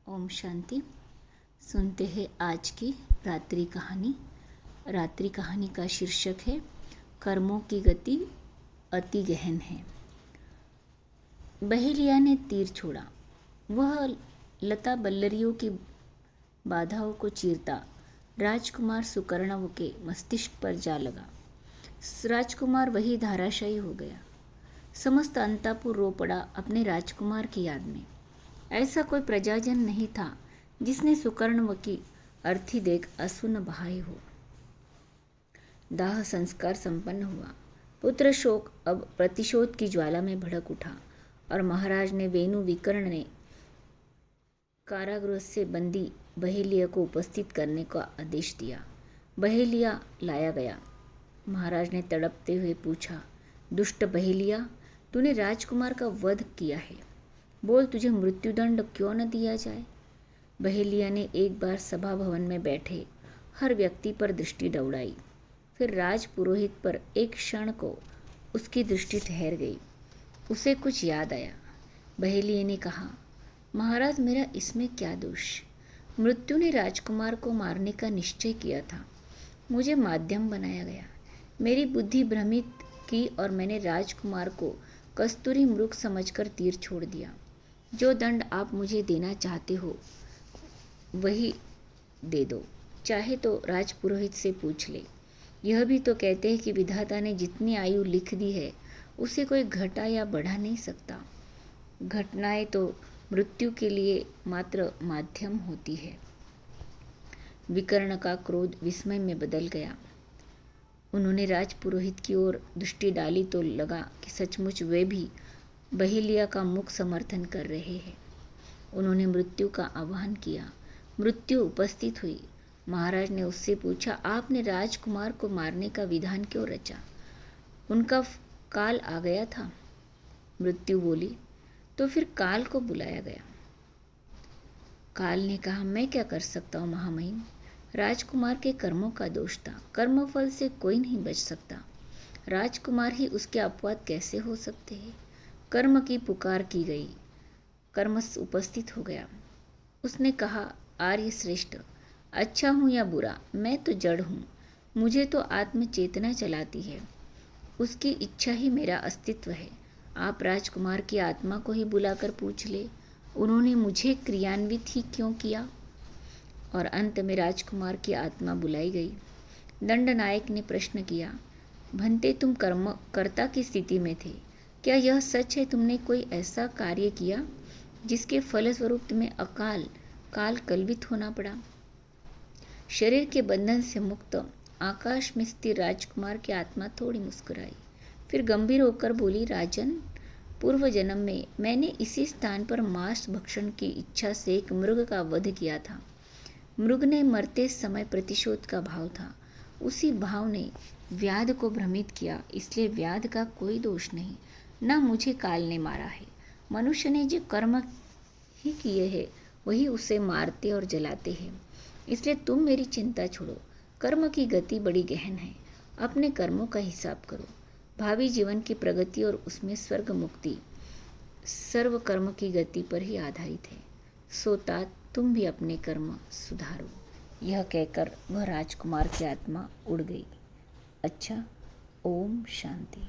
ओम शांति। सुनते हैं आज की रात्रि कहानी। रात्रि कहानी का शीर्षक है कर्मों की गति अति गहन है। बहेलिया ने तीर छोड़ा। वह लता बल्लरियों की बाधाओं को चीरता राजकुमार सुकर्णव के मस्तिष्क पर जा लगा। राजकुमार वही धाराशायी हो गया। समस्त अंतापुर रो पड़ा अपने राजकुमार की याद में। ऐसा कोई प्रजाजन नहीं था जिसने सुकर्णव की अर्थी देख अश्रु न बहाए हो। दाह संस्कार संपन्न हुआ। पुत्र शोक अब प्रतिशोध की ज्वाला में भड़क उठा और महाराज ने वेणु विकर्ण ने कारागृह से बंदी बहेलिया को उपस्थित करने का आदेश दिया। बहेलिया लाया गया। महाराज ने तड़पते हुए पूछा, दुष्ट बहेलिया, तूने राजकुमार का वध किया है, बोल तुझे मृत्युदंड क्यों न दिया जाए। बहेलिया ने एक बार सभा भवन में बैठे हर व्यक्ति पर दृष्टि दौड़ाई। फिर राज पुरोहित पर एक क्षण को उसकी दृष्टि ठहर गई। उसे कुछ याद आया। बहेलिया ने कहा, महाराज, मेरा इसमें क्या दोष। मृत्यु ने राजकुमार को मारने का निश्चय किया था। मुझे माध्यम बनाया गया। मेरी बुद्धि भ्रमित की और मैंने राजकुमार को कस्तूरी मृग समझकर तीर छोड़ दिया। जो दंड आप मुझे देना चाहते हो वही दे दो, चाहे तो राजपुरोहित से पूछ ले। यह भी तो कहते हैं कि विधाता ने जितनी आयु लिख दी है उसे कोई घटा या बढ़ा नहीं सकता। घटनाएं तो मृत्यु के लिए मात्र माध्यम होती है। विकर्ण का क्रोध विस्मय में बदल गया। उन्होंने राजपुरोहित की ओर दृष्टि डाली तो लगा कि सचमुच वे भी बहेलिया का मुख समर्थन कर रहे हैं। उन्होंने मृत्यु का आह्वान किया। मृत्यु उपस्थित हुई। महाराज ने उससे पूछा, आपने राजकुमार को मारने का विधान क्यों रचा? उनका काल आ गया था। मृत्यु बोली, तो फिर काल को बुलाया गया। काल ने कहा, मैं क्या कर सकता हूँ महामहिम। राजकुमार के कर्मों का दोष था। कर्मफल से कोई नहीं बच सकता। राजकुमार ही उसके अपवाद कैसे हो सकते हैं। कर्म की पुकार की गई। कर्म उपस्थित हो गया। उसने कहा, आर्य श्रेष्ठ, अच्छा हूँ या बुरा, मैं तो जड़ हूँ। मुझे तो आत्म चेतना चलाती है। उसकी इच्छा ही मेरा अस्तित्व है। आप राजकुमार की आत्मा को ही बुलाकर पूछ ले, उन्होंने मुझे क्रियान्वित ही क्यों किया। और अंत में राजकुमार की आत्मा बुलाई गई। दंडनायक ने प्रश्न किया, भंते, तुम कर्ता की स्थिति में थे। क्या यह सच है तुमने कोई ऐसा कार्य किया जिसके फलस्वरूप तुम्हें काल कलवित होना पड़ा? शरीर के बंधन से मुक्त आकाश में स्थिर राजकुमार की आत्मा थोड़ी मुस्कुराई। फिर गंभीर होकर बोली, राजन, पूर्व जन्म में मैंने इसी स्थान पर मांस भक्षण की इच्छा से एक मृग का वध किया था। मृग ने मरते समय प्रतिशोध का भाव था। उसी भाव ने व्याध को भ्रमित किया, इसलिए व्याध का कोई दोष नहीं, न मुझे काल ने मारा है। मनुष्य ने जो कर्म ही किए हैं वही उसे मारते और जलाते हैं। इसलिए तुम मेरी चिंता छोड़ो। कर्म की गति बड़ी गहन है। अपने कर्मों का हिसाब करो। भावी जीवन की प्रगति और उसमें स्वर्ग मुक्ति सर्व कर्म की गति पर ही आधारित है। सोता तुम भी अपने कर्म सुधारो। यह कहकर वह राजकुमार की आत्मा उड़ गई। अच्छा, ओम शांति।